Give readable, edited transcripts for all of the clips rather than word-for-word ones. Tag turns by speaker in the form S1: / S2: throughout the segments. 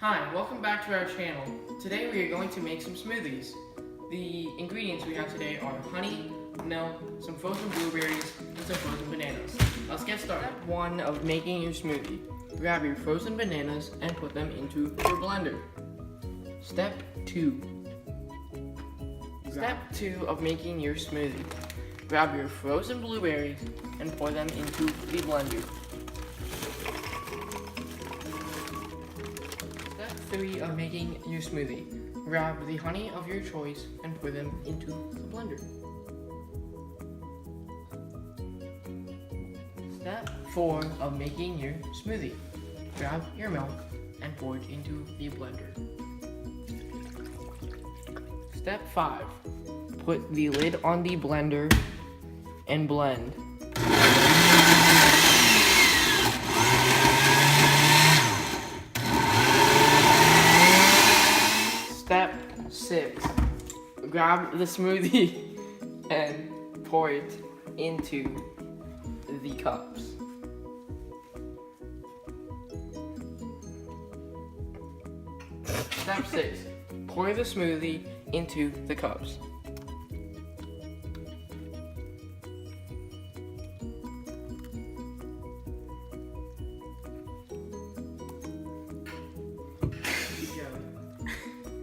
S1: Hi, welcome back to our channel. Today we are going to make some smoothies. The ingredients we have today are honey, milk, some frozen blueberries, and some frozen bananas. Let's get started. Step 1 of making your smoothie. Grab your frozen bananas and put them into your blender. Step 2. Step 2 of making your smoothie. Grab your frozen blueberries and pour them into the blender. Step 3 of making your smoothie. Grab the honey of your choice and pour them into the blender. Step 4 of making your smoothie. Grab your milk and pour it into the blender. Step 5. Put the lid on the blender and blend. Step 6. Grab the smoothie and pour it into the cups. Step 6. Pour the smoothie into the cups.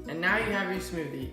S1: And now you have your smoothie.